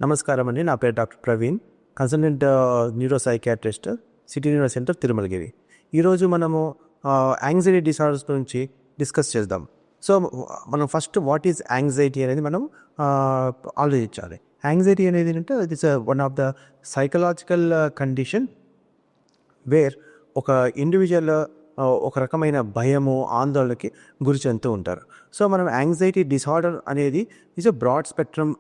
నమస్కారం అండి. నా పేరు doctor Praveen, consultant neuro psychiatrist, city neuro centre, Tirumalagiri. ఈరోజు మనము యాంగ్జైటీ డిసార్డర్స్ గురించి డిస్కస్ చేద్దాం. సో మనం ఫస్ట్ వాట్ ఈజ్ యాంగ్జైటీ అనేది మనం ఆలోచించాలి. యాంగ్జైటీ అనేది ఏంటంటే it is one of the psychological condition where ఒక ఇండివిజువల్ ఒక రకమైన భయము, ఆందోళనకి గురి చెందుతూ ఉంటారు. సో మనం యాంగ్జైటీ డిసార్డర్ అనేది is a broad spectrum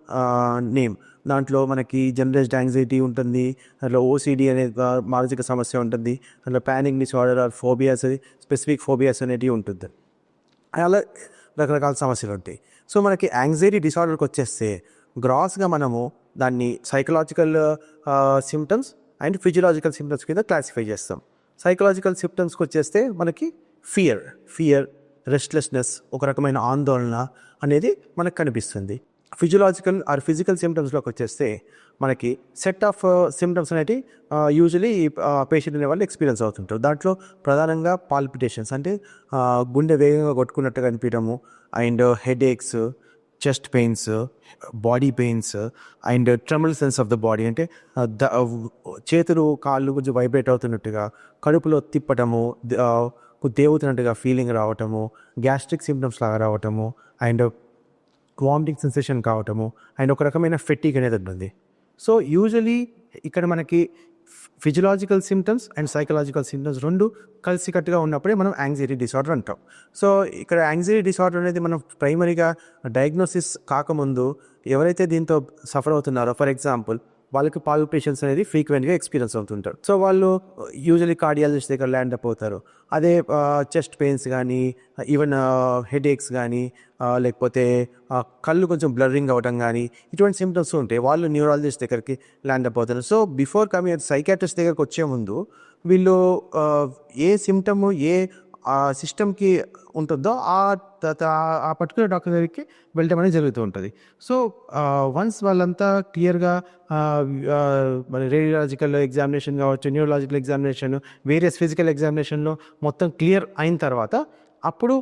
name. దాంట్లో మనకి జనరలైజ్డ్ యాంగ్జైటీ ఉంటుంది, దాంట్లో ఓసిడి అనే మానసిక సమస్య ఉంటుంది, దాంట్లో panic disorder or phobias, specific phobias అనేటివి ఉంటుంది. అలా రకరకాల సమస్యలు ఉంటాయి. సో మనకి యాంగ్జైటీ డిసార్డర్కి వచ్చేస్తే గ్రాస్గా మనము దాన్ని psychological symptoms and physiological symptoms కింద క్లాసిఫై చేస్తాం. సైకలాజికల్ సిమ్టమ్స్కి వచ్చేస్తే మనకి ఫియర్, రెస్ట్లెస్నెస్, ఒక రకమైన ఆందోళన అనేది మనకు కనిపిస్తుంది. ఫిజియలాజికల్ ఆర్ ఫిజికల్ సిమ్టమ్స్లోకి వచ్చేస్తే మనకి సెట్ ఆఫ్ సిమ్టమ్స్ అనేవి యూజువలీ పేషెంట్ అనే వాళ్ళు ఎక్స్పీరియన్స్ అవుతుంటారు. దాంట్లో ప్రధానంగా పాల్పిటేషన్స్ అంటే గుండె వేగంగా కొట్టుకున్నట్టుగా అనిపించడము, and headaches, chest pains, body pains, and tremor sense of the body అంటే చేతులు కాళ్ళు కొంచెం వైబ్రేట్ అవుతున్నట్టుగా, కడుపులో తిప్పటము, దేవుతున్నట్టుగా ఫీలింగ్ రావటము, గ్యాస్ట్రిక్ సిమ్టమ్స్ లాగా రావటము, అండ్ వామిటింగ్ సెన్సేషన్ కావటము, అండ్ ఒక రకమైన ఫెటీగ్ అనేది ఉంటుంది. సో యూజువలీ ఇక్కడ మనకి physiological symptoms and psychological symptoms రెండు కలిసికట్టుగా ఉన్నప్పుడే మనం యాంగ్జైటీ డిసార్డర్ అంటాం. సో ఇక్కడ యాంగ్జైటీ డిసార్డర్ అనేది మనం ప్రైమరీగా డయాగ్నోసిస్ కాకముందు ఎవరైతే దీంతో సఫర్ అవుతున్నారో, ఫర్ ఎగ్జాంపుల్ వాళ్ళకి పాల్పిటేషన్స్ అనేది ఫ్రీక్వెంట్గా ఎక్స్పీరియన్స్ అవుతుంటారు. సో వాళ్ళు యూజువలీ కార్డియాలజిస్ట్ దగ్గర ల్యాండ్ అప్ అవుతారు. అదే చెస్ట్ పెయిన్స్ కానీ, ఈవెన్ హెడేక్స్ కానీ, లేకపోతే కళ్ళు కొంచెం బ్లర్రింగ్ అవ్వడం కానీ, ఇటువంటి సిమ్టమ్స్ ఉంటాయి, వాళ్ళు న్యూరాలజిస్ట్ దగ్గరికి ల్యాండ్ అప్ అవుతారు. సో బిఫోర్ కమింగ్ సైకియాట్రిస్ట్ దగ్గరికి వచ్చే ముందు వీళ్ళు ఏ సిమ్టమ్ ఏ సిస్టమ్కి ఉంటుందో ఆ పర్టికులర్ డాక్టర్ దగ్గరికి వెళ్ళడం అనేది జరుగుతూ ఉంటుంది. సో వన్స్ వాళ్ళంతా క్లియర్గా మన రేడియాలజికల్ ఎగ్జామినేషన్ కావచ్చు, న్యూరలాజికల్ ఎగ్జామినేషన్, వేరియస్ ఫిజికల్ ఎగ్జామినేషన్లో మొత్తం క్లియర్ అయిన తర్వాత అప్పుడు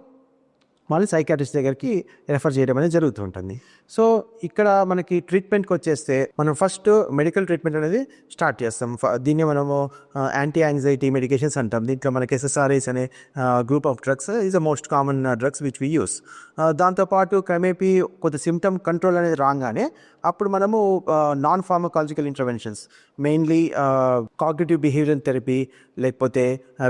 మళ్ళీ సైకియాట్రిస్ట్ దగ్గరికి రెఫర్ చేయడం అనేది జరుగుతూ ఉంటుంది. సో ఇక్కడ మనకి ట్రీట్మెంట్కి వచ్చేస్తే మనం ఫస్ట్ మెడికల్ ట్రీట్మెంట్ అనేది స్టార్ట్ చేస్తాం. దీన్ని మనము యాంటీ యాంగ్జైటీ మెడికేషన్స్ అంటాం. దీంట్లో మనకి SSRIs అనే group of drugs is the most common drugs which we use. దాంతోపాటు క్రమేపీ కొద్ది సిమ్టమ్ కంట్రోల్ అనేది రాగానే అప్పుడు మనము non pharmacological interventions, mainly cognitive behavioural therapy, లేకపోతే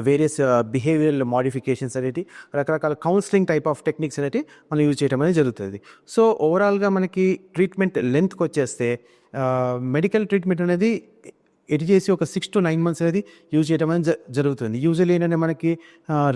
వేరియస్ బిహేవియరల్ మోడిఫికేషన్స్ అనేవి, రకరకాల కౌన్సిలింగ్ టైప్ ఆఫ్ టెక్నిక్స్ అనేవి మనం యూజ్ చేయడం అనేది జరుగుతుంది. సో ఓవరాల్గా మనకి ట్రీట్మెంట్ లెంత్కి వచ్చేస్తే మెడికల్ ట్రీట్మెంట్ అనేది ఎటు చేసి ఒక 6 to 9 months అనేది యూజ్ చేయడం అనేది జరుగుతుంది. యూజువల్లీ ఏంటంటే మనకి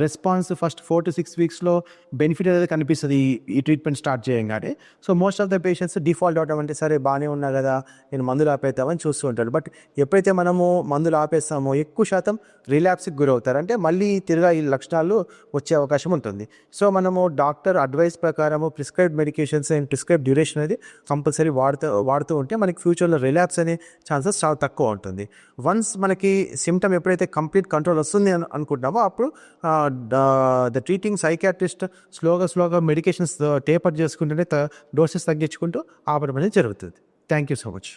రెస్పాన్స్ ఫస్ట్ 4 to 6 weeksలో బెనిఫిట్ అనేది కనిపిస్తుంది ఈ ట్రీట్మెంట్ స్టార్ట్ చేయగానే. So most of the patients default అవడం అంటే సరే బాగానే ఉన్నా కదా, నేను మందులు ఆపేద్దామని చూస్తూ ఉంటారు. బట్ ఎప్పుడైతే మనము మందులు ఆపేస్తామో ఎక్కువ శాతం రిలాప్స్కి గురవుతారు, అంటే మళ్ళీ తిరిగా ఈ లక్షణాలు వచ్చే అవకాశం ఉంటుంది. సో మనము డాక్టర్ అడ్వైస్ ప్రకారము prescribed medications and prescribed duration అనేది కంపల్సరీ వాడుతూ ఉంటే మనకి ఫ్యూచర్లో రిలాప్స్ అనే ఛాన్సెస్ చాలా తక్కువ ఉంటుంది. వన్స్ మనకి సిమ్టమ్ ఎప్పుడైతే కంప్లీట్ కంట్రోల్ వస్తుంది అనుకుంటున్నామో అప్పుడు ద ట్రీటింగ్ సైకియాట్రిస్ట్ స్లోగా మెడికేషన్స్ టేపర్ చేసుకుంటూనే డోసెస్ తగ్గించుకుంటూ ఆపడం అనేది జరుగుతుంది. Thank you so much.